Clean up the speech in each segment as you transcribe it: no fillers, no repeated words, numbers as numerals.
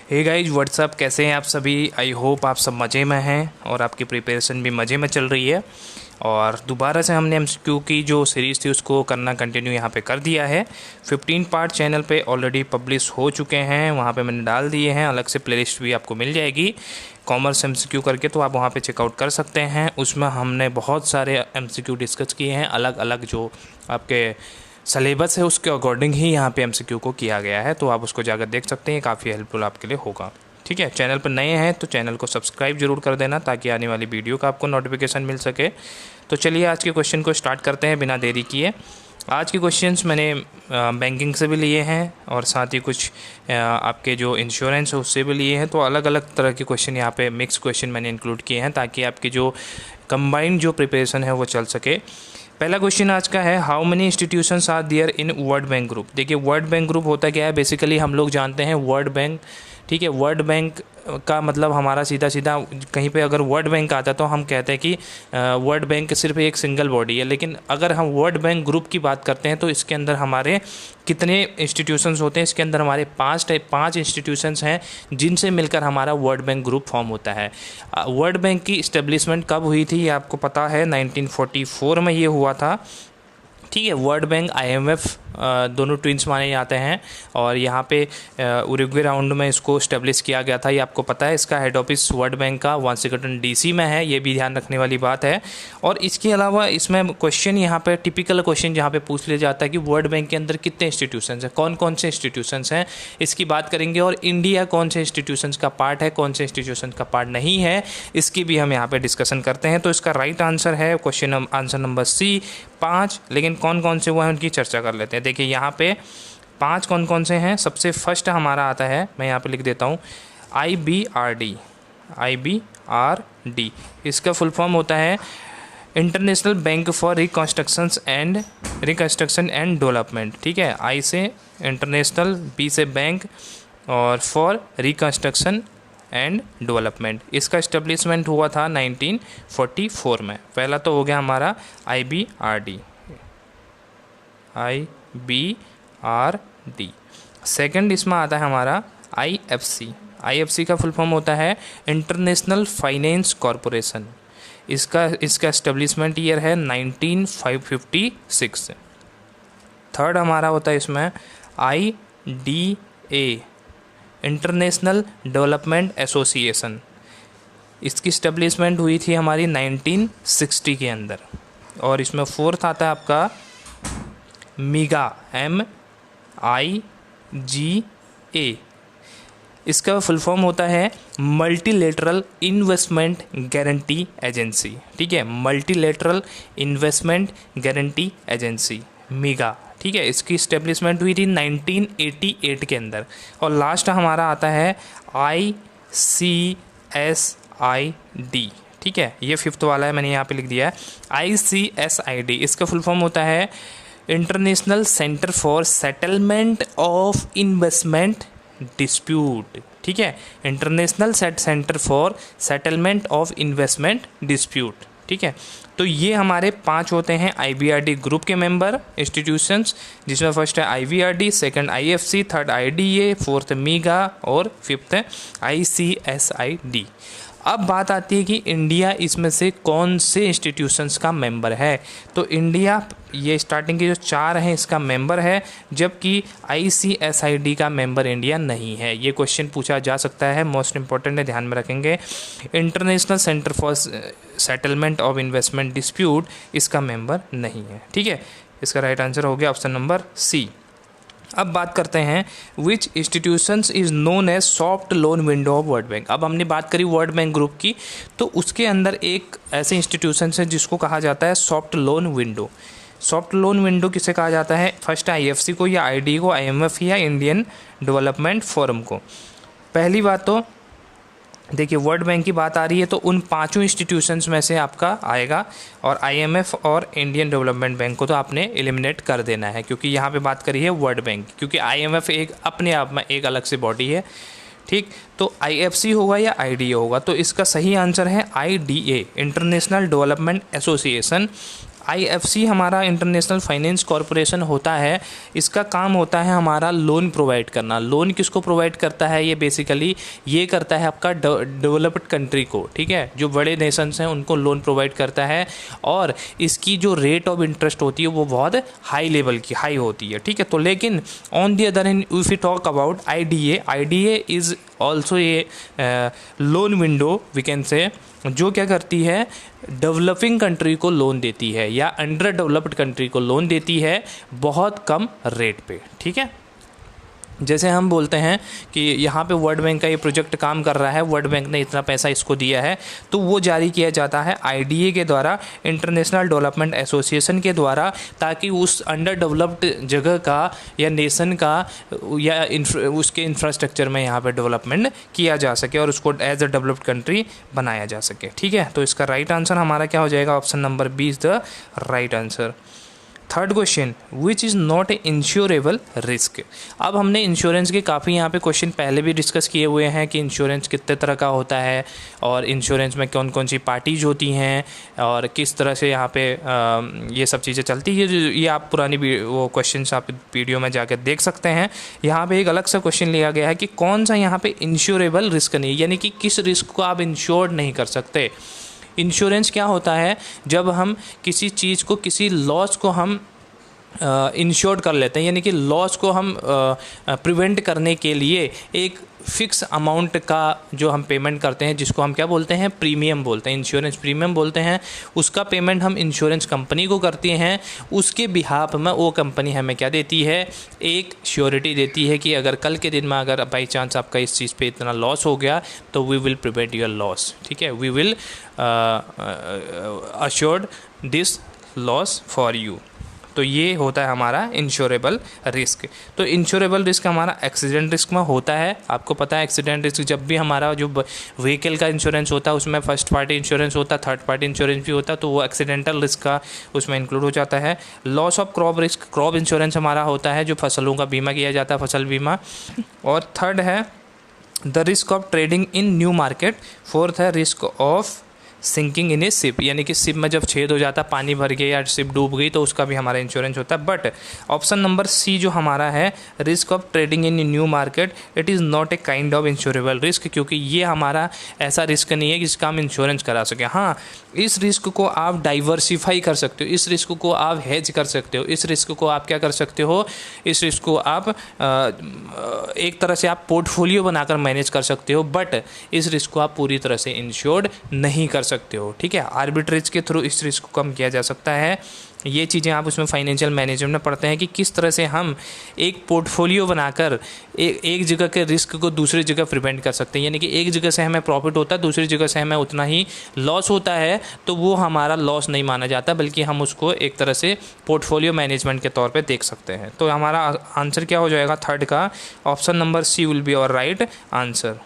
Hey guys what's up, कैसे हैं आप सभी। आई होप आप सब मज़े में हैं और आपकी प्रिपरेशन भी मज़े में चल रही है। और दोबारा से हमने एमसीक्यू की जो सीरीज़ थी उसको करना कंटिन्यू यहाँ पे कर दिया है। 15 पार्ट चैनल पे ऑलरेडी पब्लिश हो चुके हैं, वहाँ पे मैंने डाल दिए हैं। अलग से प्लेलिस्ट भी आपको मिल जाएगी कॉमर्स एमसीक्यू करके, तो आप वहाँ पे चेकआउट कर सकते हैं। उसमें हमने बहुत सारे एमसीक्यू डिस्कस किए हैं, अलग अलग जो आपके सलेबस है उसके अकॉर्डिंग ही यहाँ पे एमसीक्यू को किया गया है, तो आप उसको जाकर देख सकते हैं। काफ़ी हेल्पफुल आपके लिए होगा। ठीक है, चैनल पर नए हैं तो चैनल को सब्सक्राइब जरूर कर देना ताकि आने वाली वीडियो का आपको नोटिफिकेशन मिल सके। तो चलिए आज के क्वेश्चन को स्टार्ट करते हैं बिना देरी किए। आज के क्वेश्चंस मैंने बैंकिंग से भी लिए हैं और साथ ही कुछ आपके जो इंश्योरेंस है उससे भी लिए हैं। तो अलग अलग तरह के क्वेश्चन यहाँ पे मिक्स क्वेश्चन मैंने इंक्लूड किए हैं ताकि आपकी जो कंबाइंड जो प्रिपरेशन है वो चल सके। पहला क्वेश्चन आज का है, how many institutions are there in world bank group. देखिए वर्ल्ड बैंक ग्रुप होता क्या है, बेसिकली हम लोग जानते हैं वर्ल्ड बैंक। ठीक है, वर्ल्ड बैंक का मतलब हमारा सीधा सीधा कहीं पे अगर वर्ल्ड बैंक आता है तो हम कहते हैं कि वर्ल्ड बैंक सिर्फ एक सिंगल बॉडी है। लेकिन अगर हम वर्ल्ड बैंक ग्रुप की बात करते हैं तो इसके अंदर हमारे कितने इंस्टीट्यूशंस होते हैं, इसके अंदर हमारे पांच इंस्टीट्यूशंस हैं जिनसे मिलकर हमारा वर्ल्ड बैंक ग्रुप फॉर्म होता है। वर्ल्ड बैंक की इस्टेब्लिशमेंट कब हुई थी ये आपको पता है, 1944 में ये हुआ था। ठीक है, वर्ल्ड बैंक IMF दोनों ट्विंस माने जाते हैं और यहाँ पे उरुग्वे राउंड में इसको इस्टेब्लिश किया गया था, ये आपको पता है। इसका हेड ऑफिस वर्ल्ड बैंक का वाशिंगटन DC में है, ये भी ध्यान रखने वाली बात है। और इसके अलावा इसमें क्वेश्चन यहाँ पे टिपिकल क्वेश्चन जहाँ पे पूछ लिया जाता है कि वर्ल्ड बैंक के अंदर कितने इंस्टीट्यूशंस हैं, कौन कौन से इंस्टीट्यूशंस हैं, इसकी बात करेंगे। और इंडिया कौन से इंस्टीट्यूशंस का पार्ट है, कौन से इंस्टीट्यूशन का पार्ट नहीं है, इसकी भी हम यहाँ पे डिस्कशन करते हैं। तो इसका राइट आंसर है क्वेश्चन आंसर नंबर C 5। लेकिन कौन कौन से वो हैं उनकी चर्चा कर लेते हैं। देखिए यहाँ पे 5 कौन कौन से हैं। सबसे फर्स्ट हमारा आता है, मैं यहाँ पे लिख देता हूँ, IBRD। इसका फुल फॉर्म होता है international bank for reconstruction and development. ठीक है, I से इंटरनेशनल, B से बैंक और फॉर रिकंस्ट्रक्शन एंड डेवलपमेंट। इसका इस्टेब्लिशमेंट हुआ था 1944 में। पहला तो हो गया हमारा IBRD। सेकंड इसमें आता है हमारा IFC का फुल फॉर्म होता है इंटरनेशनल फाइनेंस कॉरपोरेशन। इसका इस्टेब्लिशमेंट ईयर है 1956। थर्ड हमारा होता है इसमें IDA, इंटरनेशनल डेवलपमेंट एसोसिएशन। इसकी इस्टेब्लिशमेंट हुई थी हमारी 1960 के अंदर। और इसमें फोर्थ आता है आपका MIGA। इसका फुल फॉर्म होता है मल्टीलेटरल इन्वेस्टमेंट गारंटी एजेंसी। ठीक है, multilateral investment guarantee agency, MIGA। ठीक है, इसकी इस्टेब्लिशमेंट हुई थी 1988 के अंदर। और लास्ट हमारा आता है ICSID। ठीक है, ये फिफ्थ वाला है, मैंने यहाँ पे लिख दिया है ICSID। इसका फुल फॉर्म होता है international centre for settlement of investment dispute. ठीक है, international centre for settlement of investment dispute. ठीक है, तो ये हमारे 5 होते हैं IBRD ग्रुप के मेंबर इंस्टीट्यूशंस, जिसमें फर्स्ट है IBRD, second IFC, third IDA, fourth MIGA और फिफ्थ है ICSID। अब बात आती है कि इंडिया इसमें से कौन से इंस्टीट्यूशंस का मेंबर है। तो इंडिया ये स्टार्टिंग के जो 4 हैं इसका मेंबर है, जबकि ICSID का मेंबर इंडिया नहीं है। ये क्वेश्चन पूछा जा सकता है, मोस्ट इंपॉर्टेंट है, ध्यान में रखेंगे। International centre for settlement of investment dispute इसका मेंबर नहीं है। ठीक है, इसका राइट आंसर हो गया ऑप्शन नंबर C। अब बात करते हैं which institutions is known as soft loan window of world bank. अब हमने बात करी वर्ल्ड बैंक ग्रुप की, तो उसके अंदर एक ऐसे इंस्टीट्यूशंस है जिसको कहा जाता है soft loan window. Soft loan window किसे कहा जाता है, फर्स्ट IFC को या IDA को, IMF या इंडियन डेवलपमेंट फोरम को। पहली बात तो देखिए वर्ल्ड बैंक की बात आ रही है तो उन 5 इंस्टीट्यूशंस में से आपका आएगा, और IMF और इंडियन डेवलपमेंट बैंक को तो आपने एलिमिनेट कर देना है, क्योंकि यहाँ पे बात करी है वर्ल्ड बैंक, क्योंकि IMF एक अपने आप में एक अलग से बॉडी है। ठीक, तो IFC होगा या IDA होगा, तो इसका सही आंसर है IDA, international development association. IFC हमारा इंटरनेशनल फाइनेंस कॉरपोरेशन होता है, इसका काम होता है हमारा लोन प्रोवाइड करना। लोन किसको प्रोवाइड करता है? ये बेसिकली ये करता है आपका डेवलप्ड कंट्री को, ठीक है, जो बड़े नेशंस हैं उनको लोन प्रोवाइड करता है, और इसकी जो रेट ऑफ इंटरेस्ट होती है वो बहुत हाई लेवल की हाई होती है, ठीक है। तो लेकिन on the other hand if you talk about IDA is also a loan window we can say, जो क्या करती है, डेवलपिंग कंट्री को लोन देती है या अंडर डेवलप्ड कंट्री को लोन देती है बहुत कम रेट पे, ठीक है। जैसे हम बोलते हैं कि यहाँ पे वर्ल्ड बैंक का ये प्रोजेक्ट काम कर रहा है, वर्ल्ड बैंक ने इतना पैसा इसको दिया है, तो वो जारी किया जाता है IDA के द्वारा, इंटरनेशनल डेवलपमेंट एसोसिएशन के द्वारा, ताकि उस अंडर डेवलप्ड जगह का या नेशन का या उसके इंफ्रास्ट्रक्चर में यहाँ पे डेवलपमेंट किया जा सके और उसको एज अ डेवलप्ड कंट्री बनाया जा सके, ठीक है। तो इसका राइट आंसर हमारा क्या हो जाएगा? Option number B is the right answer. Third question, which is not a insurable risk. अब हमने इंश्योरेंस के काफ़ी यहाँ पे क्वेश्चन पहले भी डिस्कस किए हुए हैं कि इंश्योरेंस कितने तरह का होता है और इंश्योरेंस में कौन कौन सी पार्टीज होती हैं और किस तरह से यहाँ पे ये सब चीज़ें चलती है। ये आप पुरानी वो क्वेश्चन आप वीडियो में जाकर देख सकते हैं। यहाँ पे एक अलग सा क्वेश्चन लिया गया है कि कौन सा यहाँ पे इंश्योरेबल रिस्क नहीं, यानी कि किस रिस्क को आप इंश्योर नहीं कर सकते। इंश्योरेंस क्या होता है? जब हम किसी चीज़ को, किसी लॉस को हम इंश्योर्ड कर लेते हैं, यानी कि लॉस को हम प्रिवेंट करने के लिए एक फ़िक्स अमाउंट का जो हम पेमेंट करते हैं, जिसको हम क्या बोलते हैं? प्रीमियम बोलते हैं, इंश्योरेंस प्रीमियम बोलते हैं। उसका पेमेंट हम इंश्योरेंस कंपनी को करते हैं। उसके बिहाफ में वो कंपनी हमें क्या देती है? एक श्योरिटी देती है कि अगर कल के दिन में अगर बाई चांस आपका इस चीज़ पे इतना लॉस हो गया तो we will prevent your loss, ठीक है, we will assured this loss for you. तो ये होता है हमारा इंश्योरेबल रिस्क। तो इंश्योरेबल रिस्क हमारा एक्सीडेंट रिस्क में होता है। आपको पता है एक्सीडेंट रिस्क जब भी हमारा जो व्हीकल का इंश्योरेंस होता है उसमें फर्स्ट पार्टी इंश्योरेंस होता है, थर्ड पार्टी इंश्योरेंस भी होता है, तो वो एक्सीडेंटल रिस्क का उसमें इंक्लूड हो जाता है। Loss of crop risk, crop insurance हमारा होता है जो फसलों का बीमा किया जाता है, फसल बीमा। और थर्ड है the risk of trading in new market. Fourth है risk of sinking in a ship, यानी कि शिप में जब छेद हो जाता, पानी भर गया या शिप डूब गई तो उसका भी हमारा इंश्योरेंस होता है। बट ऑप्शन नंबर सी जो हमारा है risk of trading in new market, it is not a kind of insurable risk, क्योंकि ये हमारा ऐसा रिस्क नहीं है जिसका हम इंश्योरेंस करा सकें। हाँ, इस रिस्क को आप डाइवर्सिफाई कर सकते हो, इस रिस्क को आप हेज कर सकते हो, इस रिस्क को आप क्या कर सकते हो, इस रिस्क को आप एक तरह से आप पोर्टफोलियो बनाकर मैनेज कर सकते हो, बट इस रिस्क को आप पूरी तरह से इंश्योर्ड नहीं कर सकते हो, ठीक है। आर्बिट्रेज के थ्रू इस रिस्क को कम किया जा सकता है। ये चीज़ें आप उसमें फाइनेंशियल मैनेजमेंट में पढ़ते हैं कि किस तरह से हम एक पोर्टफोलियो बनाकर एक जगह के रिस्क को दूसरी जगह प्रिवेंट कर सकते हैं, यानी कि एक जगह से हमें प्रॉफिट होता है, दूसरी जगह से हमें उतना ही लॉस होता है, तो वो हमारा लॉस नहीं माना जाता, बल्कि हम उसको एक तरह से पोर्टफोलियो मैनेजमेंट के तौर पे देख सकते हैं। तो हमारा आंसर क्या हो जाएगा? थर्ड का option number C will be our right answer.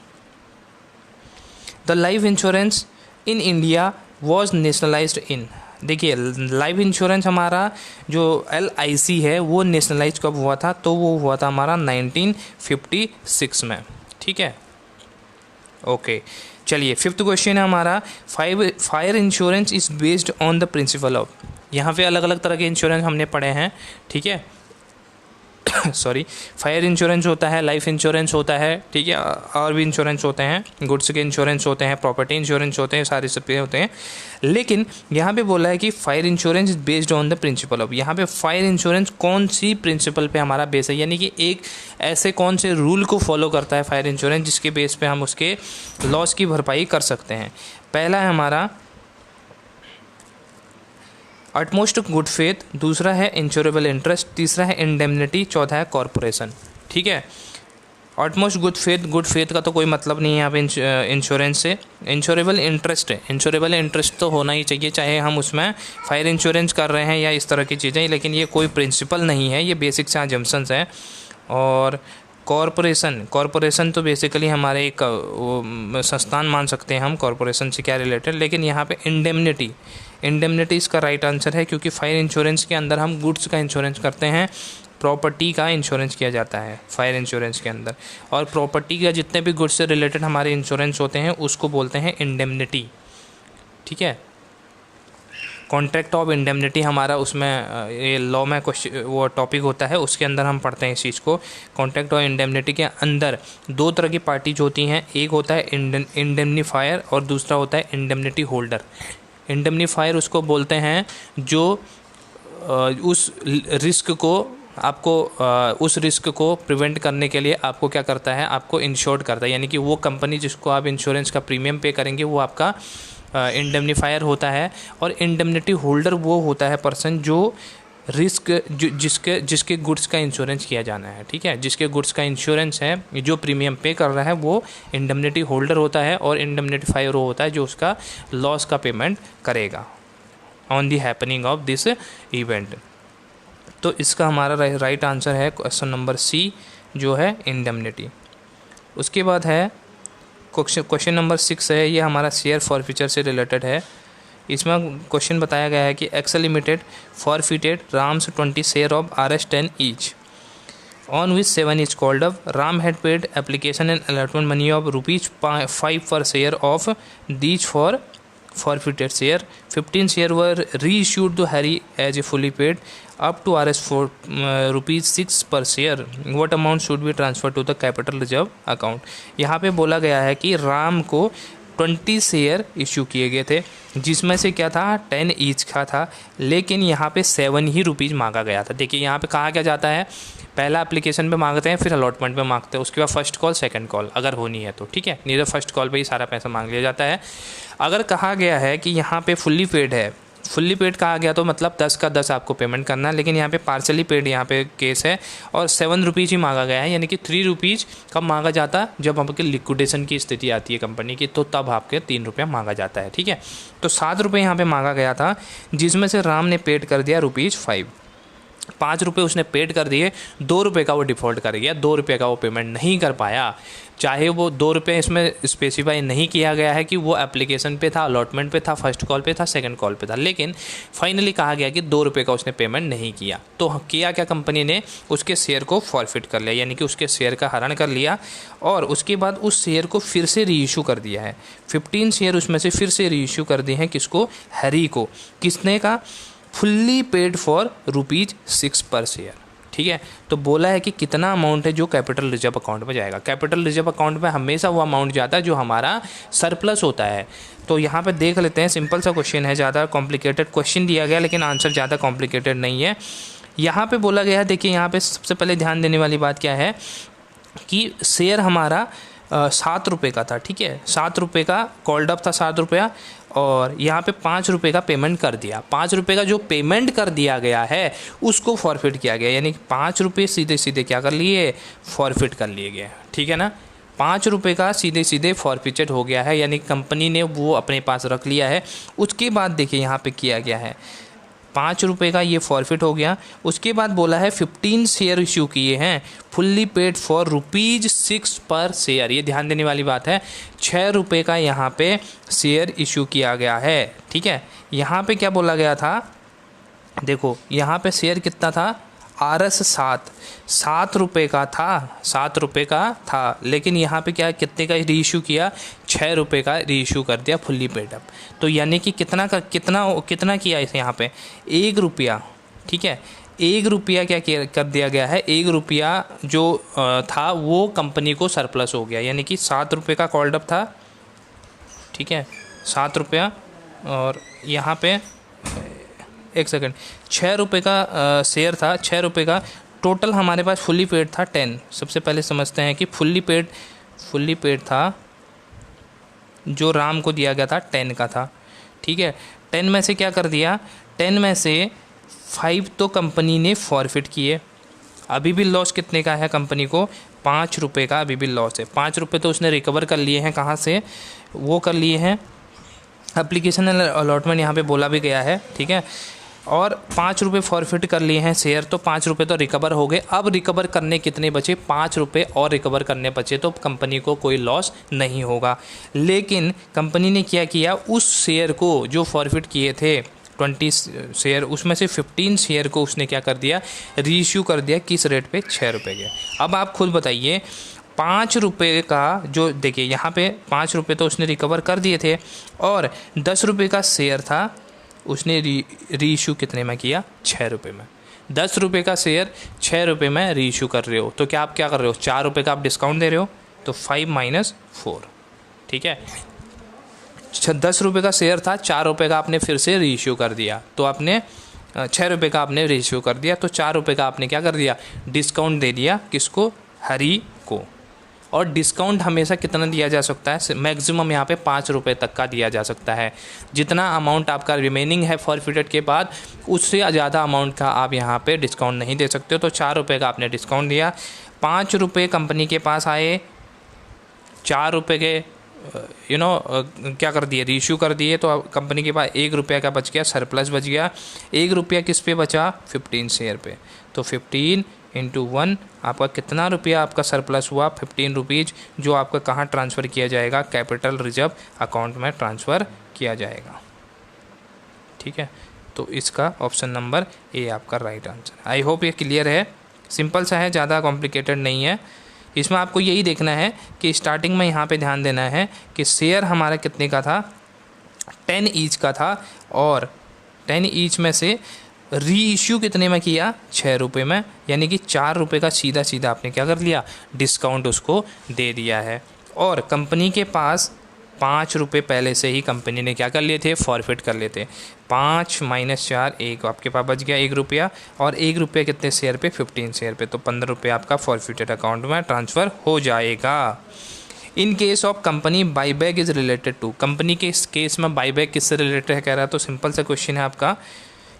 The life insurance in India was nationalised in. देखिए, लाइफ इंश्योरेंस हमारा जो LIC है वो नेशनलाइज कब हुआ था? तो वो हुआ था हमारा 1956 में, ठीक है। ओके, चलिए फिफ्थ क्वेश्चन है हमारा, fire insurance is based on the principle of. यहाँ पे अलग अलग तरह के इंश्योरेंस हमने पढ़े हैं, ठीक है। सॉरी, फायर इंश्योरेंस होता है, लाइफ इंश्योरेंस होता है, ठीक है, और भी इंश्योरेंस होते हैं, गुड्स के इंश्योरेंस होते हैं, प्रॉपर्टी इंश्योरेंस होते हैं, सारे सब होते हैं। लेकिन यहाँ पे बोला है कि fire insurance is based on the principle of. यहाँ पे फायर इंश्योरेंस कौन सी प्रिंसिपल पे हमारा बेस है, यानी कि एक ऐसे कौन से रूल को फॉलो करता है फायर इंश्योरेंस जिसके बेस पे हम उसके लॉस की भरपाई कर सकते हैं। पहला है हमारा अटमोस्ट गुड फेथ, दूसरा है इंश्योरेबल इंटरेस्ट, तीसरा है इंडेमनिटी, चौथा है कॉरपोरेशन, ठीक है। अटमोस्ट गुड फेथ का तो कोई मतलब नहीं है यहाँ पे इंश्योरेंस से। इंश्योरेबल इंटरेस्ट है, इंश्योरेबल इंटरेस्ट तो होना ही चाहिए, चाहे हम उसमें फायर इंश्योरेंस कर रहे हैं या इस तरह की चीज़ें, लेकिन ये कोई प्रिंसिपल नहीं है, ये बेसिक से जम्पशंस हैं। और कॉरपोरेशन तो बेसिकली हमारे एक संस्थान मान सकते हैं हम, कॉरपोरेशन से क्या रिलेटेड। लेकिन यहाँ पे इंडेमनिटी इसका राइट आंसर है, क्योंकि फायर इंश्योरेंस के अंदर हम गुड्स का इंश्योरेंस करते हैं, प्रॉपर्टी का इंश्योरेंस किया जाता है फायर इंश्योरेंस के अंदर, और प्रॉपर्टी का जितने भी गुड्स से रिलेटेड हमारे इंश्योरेंस होते हैं उसको बोलते हैं इंडेमनिटी, ठीक है। कॉन्ट्रैक्ट ऑफ इंडेमनिटी हमारा उसमें ये लॉ में क्वेश्चन वो टॉपिक होता है, उसके अंदर हम पढ़ते हैं इस चीज़ को। कॉन्ट्रैक्ट ऑफ इंडेमनिटी के अंदर दो तरह की पार्टीज होती हैं, एक होता है इंडेमनीफायर और दूसरा होता है इंडेमनिटी होल्डर। इंडेमनीफायर उसको बोलते हैं जो उस रिस्क को आपको उस रिस्क को प्रिवेंट करने के लिए आपको क्या करता है, आपको इंश्योर्ड करता है, यानी कि वो कंपनी जिसको आप इंश्योरेंस का प्रीमियम पे करेंगे वो आपका इंडेमनीफायर होता है। और इंडेमनिटी होल्डर वो होता है पर्सन जो रिस्क जिसके गुड्स का इंश्योरेंस किया जाना है, ठीक है, जिसके गुड्स का इंश्योरेंस है, जो प्रीमियम पे कर रहा है वो इंडेमनिटी होल्डर होता है। और इंडेमनिफायर वो होता है जो उसका लॉस का पेमेंट करेगा on the happening of this event. तो इसका हमारा राइट आंसर है क्वेश्चन नंबर सी जो है इंडेमनिटी। उसके बाद है क्वेश्चन नंबर 6 है, ये हमारा शेयर फॉरफीचर से रिलेटेड है। इसमें क्वेश्चन बताया गया है कि Excel limited forfeited Ram's 20 share of RS10 each on which 7 is called up. Ram had paid application and allotment money of ₹5 per share of these for forfeited share. 15 share were reissued to Harry as a fully paid up to ₹6 per share. What amount should be transferred to the capital reserve account? यहाँ पे बोला गया है कि राम को 20 share issue किए गए थे, जिसमें से क्या था 10 ईच का था, लेकिन यहाँ पे 7 ही रुपीज़ मांगा गया था। देखिए यहाँ पे कहा क्या जाता है, पहला एप्लीकेशन पे मांगते हैं, फिर अलॉटमेंट पे मांगते हैं, उसके बाद फर्स्ट कॉल सेकंड कॉल अगर होनी है तो, ठीक है, नहीं तो फर्स्ट कॉल पे ही सारा पैसा मांग लिया जाता है। अगर कहा गया है कि यहाँ पे फुल्ली पेड है, फुल्ली पेड कहा गया तो मतलब 10 का 10 आपको पेमेंट करना है, लेकिन यहाँ पे पार्सली पेड यहाँ पे केस है और 7 रुपीज़ ही मांगा गया है, यानी कि 3 रुपीज़ कब मांगा जाता जब आपके लिक्विडेशन की स्थिति आती है कंपनी की, तो तब आपके 3 रुपये मांगा जाता है, ठीक है। तो 7 रुपये यहाँ पे मांगा गया था, जिसमें से राम ने पेड कर दिया ₹5। 5 रुपये उसने पेड कर दिए, 2 रुपये का वो डिफ़ॉल्ट कर गया, 2 रुपये का वो पेमेंट नहीं कर पाया। चाहे वो 2 रुपये इसमें स्पेसिफाई नहीं किया गया है कि वो एप्लीकेशन पे था, अलॉटमेंट पे था, फर्स्ट कॉल पे था, सेकंड कॉल पे था, लेकिन फाइनली कहा गया कि 2 रुपये का उसने पेमेंट नहीं किया। तो किया क्या, कंपनी ने उसके शेयर को फॉरफिट कर लिया, यानी कि उसके शेयर का हरण कर लिया और उसके बाद उस शेयर को फिर से रीइशू कर दिया है। 15 शेयर उसमें से फिर से रीइशू कर दिए हैं, किसको, हैरी को। किसने का, फुल्ली पेड फॉर ₹6 पर शेयर, ठीक है। तो बोला है कि कितना अमाउंट है जो कैपिटल रिजर्व अकाउंट में जाएगा। कैपिटल रिजर्व अकाउंट में हमेशा वो अमाउंट जाता है जो हमारा सरप्लस होता है। तो यहाँ पे देख लेते हैं, सिंपल सा क्वेश्चन है, ज़्यादा कॉम्प्लिकेटेड क्वेश्चन दिया गया लेकिन आंसर ज़्यादा कॉम्प्लिकेटेड नहीं है। यहाँ पे बोला गया है, देखिए यहाँ पे सबसे पहले ध्यान देने वाली बात क्या है कि शेयर हमारा 7 रुपये का था, ठीक है, 7 रुपये का कॉल्ड अप था, 7 रुपया, और यहाँ पे 5 रुपये का पेमेंट कर दिया। 5 रुपये का जो पेमेंट कर दिया गया है उसको फॉरफिट किया गया, यानी कि 5 रुपये सीधे सीधे क्या कर लिए, फॉरफिट कर लिए गए, ठीक है ना। 5 रुपये का सीधे सीधे फॉरफिटेड हो गया है, यानी कंपनी ने वो अपने पास रख लिया है। उसके बाद देखिए यहाँ पे किया गया है, 5 रुपये का ये फॉरफिट हो गया। उसके बाद बोला है 15 शेयर इशू किए हैं, फुल्ली पेड फॉर ₹6 पर शेयर। ये ध्यान देने वाली बात है, 6 रुपये का यहाँ पे शेयर इशू किया गया है, ठीक है। यहाँ पे क्या बोला गया था, देखो यहाँ पे शेयर कितना था, RS 7 रुपये का था, 7 रुपये का था, लेकिन यहाँ पे क्या कितने का रीइशू किया, 6 रुपये का रीइशू कर दिया फुल्ली पेड अप। तो यानी कि कितना किया इसे यहाँ पे, 1 रुपया, ठीक है, 1 रुपया क्या कर दिया गया है, 1 रुपया जो था वो कंपनी को सरप्लस हो गया, यानी कि 7 रुपये का कॉल्ड अप था, ठीक है, 7 रुपया, और यहाँ पे 1 सेकंड, 6 रुपये का शेयर था, 6 रुपये का टोटल हमारे पास फुल्ली पेड था 10। सबसे पहले समझते हैं कि फुल्ली पेड था जो राम को दिया गया था 10 का था, ठीक है। 10 में से क्या कर दिया, 10 में से 5 तो कंपनी ने फॉरफिट किए। अभी भी लॉस कितने का है कंपनी को, 5 रुपये का अभी भी लॉस है। 5 रुपये तो उसने रिकवर कर लिए हैं, कहाँ से, वो कर लिए हैं एप्लीकेशन अलॉटमेंट, यहाँ पे बोला भी गया है, ठीक है। और 5 रुपये फॉरफिट कर लिए हैं शेयर, तो 5 रुपये तो रिकवर हो गए। अब रिकवर करने कितने बचे, 5 रुपये और रिकवर करने बचे, तो कंपनी को कोई लॉस नहीं होगा। लेकिन कंपनी ने क्या किया, उस शेयर को जो फॉरफिट किए थे 20 शेयर, उसमें से 15 शेयर को उसने क्या कर दिया, रीइश्यू कर दिया, किस रेट पे, 6 रुपये के। अब आप खुद बताइए, 5 रुपये का जो, देखिए यहाँ पे 5 रुपये तो उसने रिकवर कर दिए थे, और 10 रुपये का शेयर था, उसने री इशू कितने में किया, 6 रुपये में। 10 रुपये का शेयर 6 रुपये में री इशू कर रहे हो, तो क्या आप क्या कर रहे हो, 4 रुपये का आप डिस्काउंट दे रहे हो, तो 5 - 4, ठीक है। 10 रुपये का शेयर था, 4 रुपये का आपने फिर से री इशू कर दिया, तो आपने 6 रुपये का आपने री इशू कर दिया, तो 4 रुपये का आपने क्या कर दिया, डिस्काउंट दे दिया, किसको, हरी को। और डिस्काउंट हमेशा कितना दिया जा सकता है, मैक्सिमम यहाँ पे 5 रुपये तक का दिया जा सकता है। जितना अमाउंट आपका रिमेनिंग है फॉरफिटेड के बाद, उससे ज़्यादा अमाउंट का आप यहाँ पे डिस्काउंट नहीं दे सकते हो। तो 4 रुपये का आपने डिस्काउंट दिया, 5 रुपये कंपनी के पास आए, 4 रुपये के क्या कर दिए, रीइश्यू कर दिए, तो कंपनी के पास 1 रुपये का बच गया, सरप्लस बच गया। 1 रुपया किस पे बचा, 15 शेयर पे, तो 15 × 1 आपका कितना रुपया आपका सरप्लस हुआ, 15 रुपीज़, जो आपका कहाँ ट्रांसफ़र किया जाएगा, कैपिटल रिजर्व अकाउंट में ट्रांसफ़र किया जाएगा, ठीक है। तो इसका ऑप्शन नंबर ए आपका राइट आंसर। आई होप ये क्लियर है, सिंपल सा है, ज़्यादा कॉम्प्लिकेटेड नहीं है। इसमें आपको यही देखना है कि स्टार्टिंग में यहाँ पे ध्यान देना है कि शेयर हमारा कितने का था, 10 ईच का था, और 10 ईच में से री इश्यू कितने में किया, 6 रुपये में, यानी कि 4 रुपये का सीधा सीधा आपने क्या कर लिया, डिस्काउंट उसको दे दिया है। और कंपनी के पास 5 रुपये पहले से ही कंपनी ने क्या कर लिए थे, फॉरफिट कर लिए थे। 5 - 4 1, आपके पास बच गया 1 रुपया, और 1 रुपया कितने शेयर पे, 15 शेयर पे, तो 15 रुपये आपका फॉरफिटेड अकाउंट में ट्रांसफ़र हो जाएगा। In case of company buyback is related to, company के इस केस में बाईबैक किससे रिलेटेड है कह रहा है, तो सिंपल सा क्वेश्चन है आपका,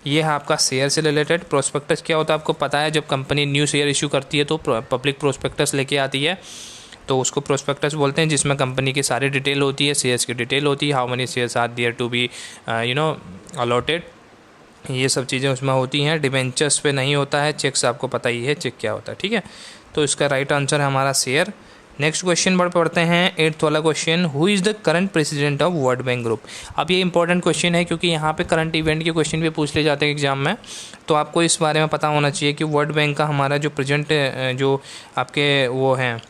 ये है आपका शेयर से रिलेटेड। प्रोस्पेक्टस क्या होता है आपको पता है, जब कंपनी न्यू शेयर इशू करती है तो पब्लिक प्रोस्पेक्टस लेके आती है, तो उसको प्रोस्पेक्टस बोलते हैं, जिसमें कंपनी की सारी डिटेल होती है, शेयर्स की डिटेल होती है, how many shares are there to be allotted, ये सब चीज़ें उसमें होती हैं। डिबेंचर्स पे नहीं होता है, चेक्स आपको पता ही है चेक क्या होता है, ठीक है। तो इसका राइट आंसर है हमारा शेयर। नेक्स्ट क्वेश्चन पढ़ते हैं, 8th वाला question, who is the current president of world bank group. अब ये इंपॉर्टेंट क्वेश्चन है क्योंकि यहाँ पे करंट इवेंट के क्वेश्चन भी पूछ ले जाते हैं एग्जाम में, तो आपको इस बारे में पता होना चाहिए कि वर्ल्ड बैंक का हमारा जो प्रेजेंट जो आपके वो हैं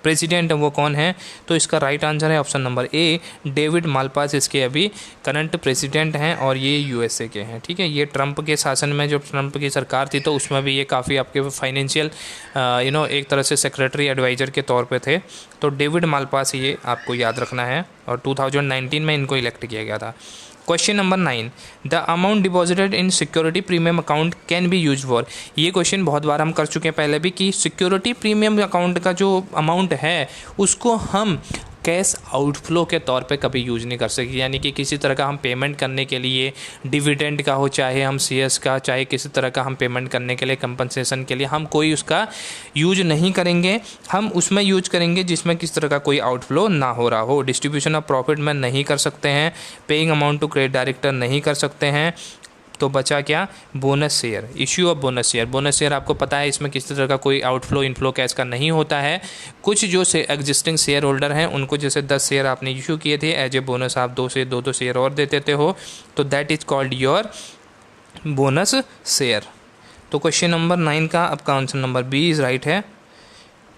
प्रेसिडेंट वो कौन है। तो इसका राइट आंसर है option number A, David Malpass इसके अभी करंट प्रेसिडेंट हैं, और ये यूएसए के हैं, ठीक है। ये ट्रंप के शासन में, जब ट्रंप की सरकार थी तो उसमें भी ये काफ़ी आपके फाइनेंशियल एक तरह से सेक्रेटरी एडवाइज़र के तौर पे थे। तो डेविड मालपास ये आपको याद रखना है, और 2019 में इनको इलेक्ट किया गया था। Question number 9, the amount deposited in security premium account can be use for. ये क्वेश्चन बहुत बार हम कर चुके हैं पहले भी, कि सिक्योरिटी प्रीमियम अकाउंट का जो अमाउंट है उसको हम कैश आउटफ्लो के तौर पे कभी यूज नहीं कर सकते, यानी कि किसी तरह का हम पेमेंट करने के लिए, डिविडेंड का हो चाहे हम सीएस का, चाहे किसी तरह का हम पेमेंट करने के लिए, कंपनसेशन के लिए, हम कोई उसका यूज नहीं करेंगे। हम उसमें यूज करेंगे जिसमें किस तरह का कोई आउटफ्लो ना हो रहा हो। डिस्ट्रीब्यूशन ऑफ प्रॉफिट में नहीं कर सकते हैं, paying amount to credit director नहीं कर सकते हैं। तो बचा क्या, bonus share, issue of bonus share. Bonus share आपको पता है इसमें किसी तरह का कोई आउटफ्लो इनफ्लो कैश का नहीं होता है। कुछ जो एग्जिस्टिंग शेयर होल्डर हैं उनको जैसे 10 शेयर आपने इशू किए थे, एज ए बोनस आप 2 से 2 शेयर और दे देते हो, तो that is called your bonus share. तो क्वेश्चन नंबर 9 का आपका answer number B is right है।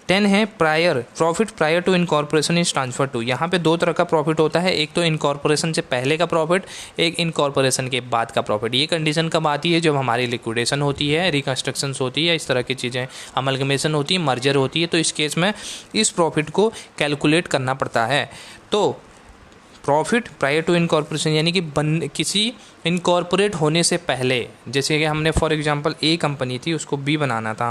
10 है, prior profit prior to incorporation is transfer to. यहाँ पे 2 तरह का प्रॉफिट होता है, एक तो इनकॉर्पोरेशन से पहले का प्रॉफिट, एक इनकॉर्पोरेशन के बाद का प्रॉफिट। ये कंडीशन कब आती है, जब हमारी लिक्विडेशन होती है, रिकंस्ट्रक्शंस होती है, इस तरह की चीज़ें, अमलगमेशन होती है, मर्जर होती है, तो इस केस में इस प्रॉफिट को कैलकुलेट करना पड़ता है। तो प्रॉफिट प्रायर टू इनकॉर्पोरेशन यानी कि किसी इनकॉर्पोरेट होने से पहले, जैसे कि हमने फॉर एग्जांपल ए कंपनी थी, उसको बी बनाना था,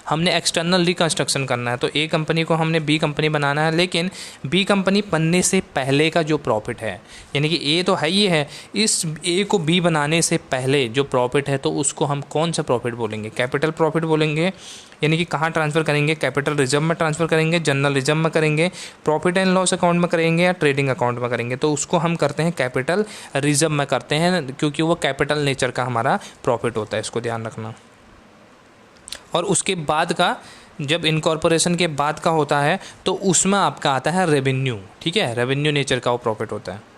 हमने एक्सटर्नल रिकंस्ट्रक्शन करना है, तो ए कंपनी को हमने बी कंपनी बनाना है, लेकिन बी कंपनी बनने से पहले का जो प्रॉफिट है, यानी कि ए तो है ही है, इस ए को बी बनाने से पहले जो प्रॉफिट है, तो उसको हम कौन सा प्रॉफिट बोलेंगे, कैपिटल प्रॉफिट बोलेंगे। यानी कि कहाँ ट्रांसफ़र करेंगे, कैपिटल रिजर्व में ट्रांसफ़र करेंगे, जनरल रिजर्व में करेंगे, प्रॉफिट एंड लॉस अकाउंट में करेंगे, या ट्रेडिंग अकाउंट में करेंगे, तो उसको हम करते हैं कैपिटल रिजर्व में करते हैं, क्योंकि वो कैपिटल नेचर का हमारा प्रॉफिट होता है, इसको ध्यान रखना। और उसके बाद का, जब इनकॉर्पोरेशन के बाद का होता है तो उसमें आपका आता है रेवेन्यू, ठीक है, रेवेन्यू नेचर का वो प्रॉफिट होता है।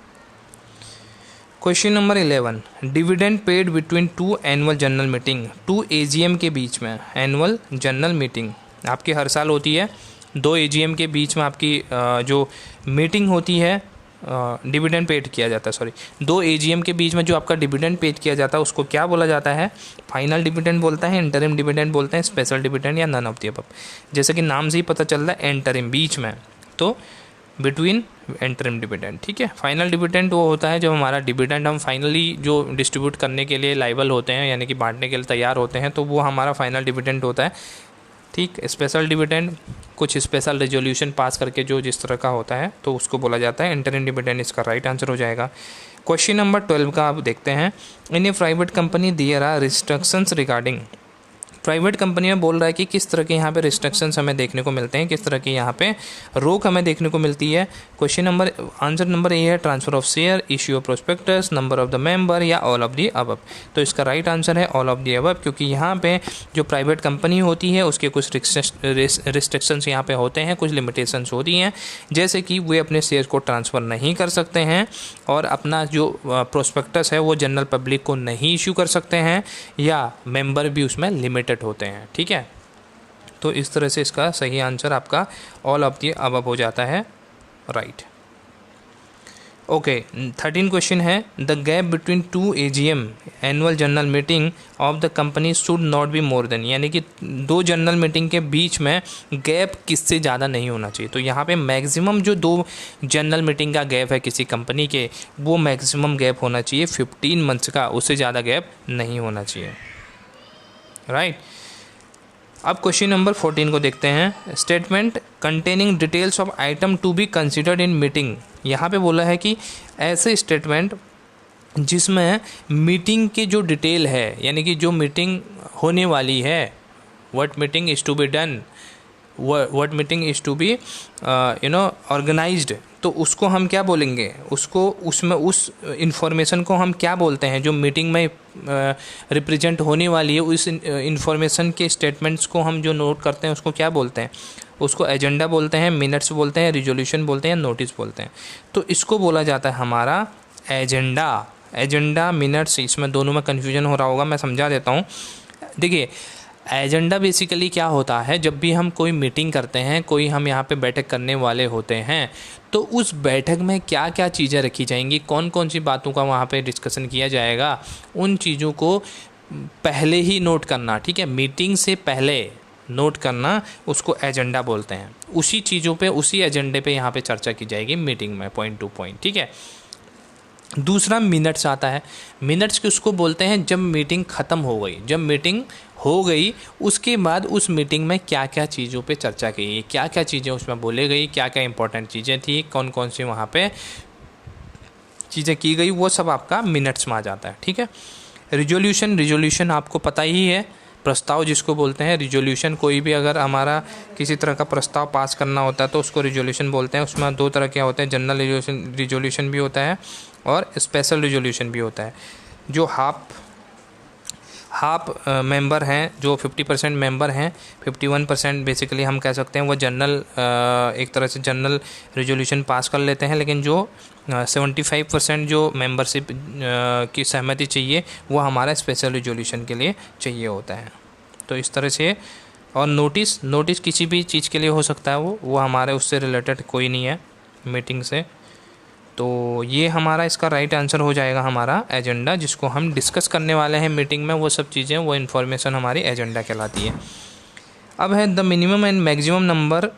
Question number 11, dividend paid between 2 annual general meeting, 2 AGM के बीच में, एनुअल जनरल मीटिंग आपकी हर साल होती है, 2 AGM के बीच में आपकी जो मीटिंग होती है, डिविडेंड पेड किया जाता है, सॉरी, 2 AGM के बीच में जो आपका डिविडेंड पेड किया जाता है उसको क्या बोला जाता है? फाइनल डिविडेंड बोलता है, इंटरिम डिविडेंड बोलते हैं, स्पेशल डिविडेंड या नन ऑफ द अबव। जैसे कि नाम से ही पता चल रहा है इंटरिम, बीच में, तो बिटवीन इंटरिम डिविडेंड, ठीक है। फाइनल डिविडेंड वो होता है जब हमारा डिविडेंड हम फाइनली जो डिस्ट्रीब्यूट करने के लिए लाइबल होते हैं, यानी कि बांटने के लिए तैयार होते हैं, तो वो हमारा फाइनल डिविडेंड होता है, ठीक। स्पेशल डिविडेंड कुछ स्पेशल रेजोल्यूशन पास करके जो जिस तरह का होता है तो उसको बोला जाता है इंटरिम डिविडेंड। इसका राइट आंसर हो जाएगा। क्वेश्चन नंबर 12 का आप देखते हैं। In a private company there are restrictions regarding. Private company में बोल रहा है कि किस तरह के यहाँ पे रिस्ट्रिक्शंस हमें देखने को मिलते हैं, किस तरह की यहाँ पे रोक हमें देखने को मिलती है। Question number answer number A है transfer of share, issue of prospectus, number of the member या ऑल ऑफ द अबव। तो इसका राइट आंसर है ऑल ऑफ द अबव, क्योंकि यहाँ पे जो प्राइवेट कंपनी होती है उसके कुछ रिस्ट्रिक्शंस यहाँ पे होते हैं, कुछ लिमिटेशंस होती हैं, जैसे कि वे अपने शेयर को ट्रांसफ़र नहीं कर सकते हैं और अपना जो प्रोस्पेक्टस है वो जनरल पब्लिक को नहीं इशू कर सकते हैं, या मेंबर भी उसमें लिमिटेड होते हैं, ठीक है। तो इस तरह से इसका सही आंसर आपका ऑल ऑफ द अबव हो जाता है, राइट। ओके, 13 क्वेश्चन है। The gap between 2 AGM annual general meeting of the company should not be more than, यानी कि 2 जनरल मीटिंग के बीच में गैप किससे ज़्यादा नहीं होना चाहिए। तो यहाँ पे मैक्सिमम जो 2 जनरल मीटिंग का गैप है किसी कंपनी के, वो मैक्सिमम गैप होना चाहिए 15 मंथ्स का, उससे ज़्यादा गैप नहीं होना चाहिए, राइट। अब क्वेश्चन नंबर 14 को देखते हैं। Statement containing details of item to be considered in meeting. यहाँ पे बोला है कि ऐसे स्टेटमेंट जिसमें मीटिंग की जो डिटेल है, यानी कि जो मीटिंग होने वाली है, what meeting is to be done, what meeting is to be organised, तो उसको हम क्या बोलेंगे, उसको उसमें उस इंफॉर्मेशन को हम क्या बोलते हैं जो मीटिंग में रिप्रेजेंट होने वाली है, उस इंफॉर्मेशन के स्टेटमेंट्स को हम जो नोट करते हैं उसको क्या बोलते हैं? उसको एजेंडा बोलते हैं, मिनट्स बोलते हैं, रिजोल्यूशन बोलते हैं, नोटिस बोलते हैं। तो इसको बोला जाता है हमारा एजेंडा। एजेंडा मिनट्स, इसमें दोनों में कन्फ्यूजन हो रहा होगा, मैं समझा देता हूँ। देखिए, एजेंडा बेसिकली क्या होता है, जब भी हम कोई मीटिंग करते हैं, कोई हम यहाँ पे बैठक करने वाले होते हैं, तो उस बैठक में क्या क्या चीज़ें रखी जाएंगी, कौन कौन सी बातों का वहाँ पे डिस्कशन किया जाएगा, उन चीज़ों को पहले ही नोट करना, ठीक है, मीटिंग से पहले नोट करना, उसको एजेंडा बोलते हैं। उसी चीज़ों पे, उसी एजेंडे पे यहाँ पे चर्चा की जाएगी मीटिंग में, पॉइंट टू पॉइंट, ठीक है। दूसरा मिनट्स आता है। मिनट्स किसको बोलते हैं? जब मीटिंग ख़त्म हो गई, जब मीटिंग हो गई उसके बाद उस मीटिंग में क्या क्या चीज़ों पे चर्चा की गई, क्या क्या चीज़ें उसमें बोले गई, क्या क्या इंपॉर्टेंट चीज़ें थी, कौन कौन सी वहाँ पे चीज़ें की गई, वो सब आपका मिनट्स में आ जाता है, ठीक है। रिजोल्यूशन आपको पता ही है, प्रस्ताव जिसको बोलते हैं। रिजोल्यूशन, कोई भी अगर हमारा किसी तरह का प्रस्ताव पास करना होता है तो उसको रिजोल्यूशन बोलते हैं। उसमें 2 तरह के होते हैं, जनरल रिजोल्यूशन भी होता है और स्पेशल रिजोल्यूशन भी होता है। जो हाफ मेंबर हैं, जो 50% मेंबर हैं, 51% बेसिकली हम कह सकते हैं वो जनरल, एक तरह से जनरल रिजोल्यूशन पास कर लेते हैं, लेकिन जो 75% जो मेंबरशिप की सहमति चाहिए वो हमारा स्पेशल रिजोल्यूशन के लिए चाहिए होता है। तो इस तरह से। और नोटिस किसी भी चीज़ के लिए हो सकता है, वो हमारे उससे रिलेटेड कोई नहीं है मीटिंग से। तो ये हमारा इसका राइट आंसर हो जाएगा हमारा एजेंडा, जिसको हम डिस्कस करने वाले हैं मीटिंग में, वो सब चीज़ें, वो इन्फॉर्मेशन हमारी एजेंडा कहलाती है। अब है the minimum and maximum number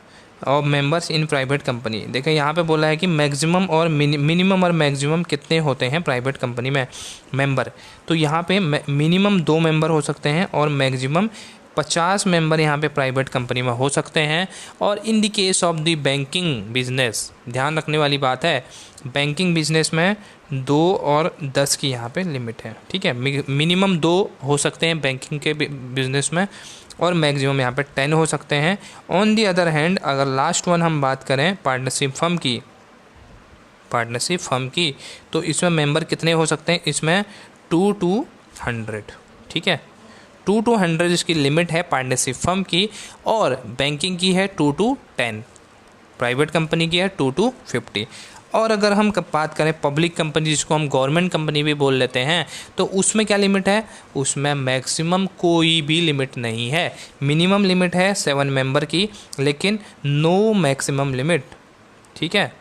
of members in private company. देखिए यहाँ पे बोला है कि मैक्सिमम और मिनिमम और मैक्सिमम कितने होते हैं प्राइवेट कंपनी में मेंबर। तो यहाँ पे मिनिमम 2 मेंबर हो सकते हैं और मैक्सिमम 50 मेंबर यहाँ पे प्राइवेट कंपनी में हो सकते हैं। और in the case of the banking business, ध्यान रखने वाली बात है, बैंकिंग बिजनेस में 2 और 10 की यहाँ पे लिमिट है, ठीक है। मिनिमम 2 हो सकते हैं बैंकिंग के बिजनेस में और मैक्सिमम यहाँ पे 10 हो सकते हैं। ऑन दी अदर हैंड, अगर लास्ट वन हम बात करें पार्टनरशिप फर्म की, तो इसमें मेंबर कितने हो सकते हैं? इसमें 2 to 100, ठीक है। 2 to 100 इसकी लिमिट है पार्टनरशिप फर्म की, और बैंकिंग की है 2 to 10, प्राइवेट कंपनी की है 2 to 50। और अगर हम बात करें पब्लिक कंपनी, जिसको हम गवर्नमेंट कंपनी भी बोल लेते हैं, तो उसमें क्या लिमिट है? उसमें मैक्सिमम कोई भी लिमिट नहीं है। मिनिमम लिमिट है 7 मेंबर की, लेकिन नो मैक्सिमम लिमिट, ठीक है।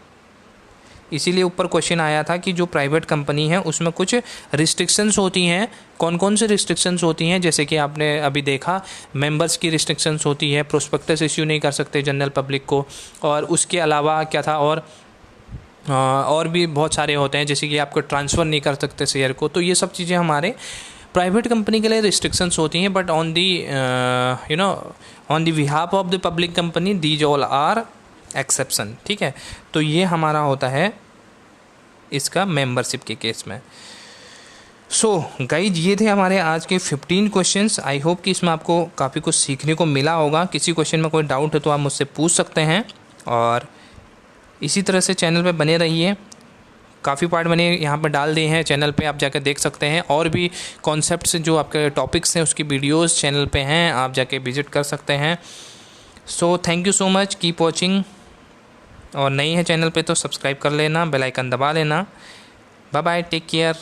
इसीलिए ऊपर क्वेश्चन आया था कि जो प्राइवेट कंपनी है उसमें कुछ रिस्ट्रिक्शंस होती हैं। कौन कौन से रिस्ट्रिक्शंस होती हैं, जैसे कि आपने अभी देखा मेंबर्स की रिस्ट्रिक्शंस होती है, प्रोस्पेक्टस इश्यू नहीं कर सकते जनरल पब्लिक को, और उसके अलावा क्या था और भी बहुत सारे होते हैं, जैसे कि आपको ट्रांसफ़र नहीं कर सकते शेयर को। तो ये सब चीज़ें हमारे प्राइवेट कंपनी के लिए रिस्ट्रिक्शंस होती हैं, but on the on the behalf of the public company these all are exception. ठीक है, तो ये हमारा होता है इसका मेंबरशिप के केस में। सो गाइज, ये थे हमारे आज के 15 क्वेश्चंस। आई होप कि इसमें आपको काफ़ी कुछ सीखने को मिला होगा। किसी क्वेश्चन में कोई डाउट है तो आप मुझसे पूछ सकते हैं, और इसी तरह से चैनल पे बने रहिए। काफ़ी पार्ट मैंने यहाँ पर डाल दिए हैं चैनल पे, आप जाकर देख सकते हैं। और भी कॉन्सेप्ट्स जो आपके टॉपिक्स हैं उसकी वीडियोस चैनल पे हैं, आप जाके विजिट कर सकते हैं। So thank you so much, keep watching. और नई है चैनल पे तो सब्सक्राइब कर लेना, बेल आइकन दबा लेना। Bye bye, take care.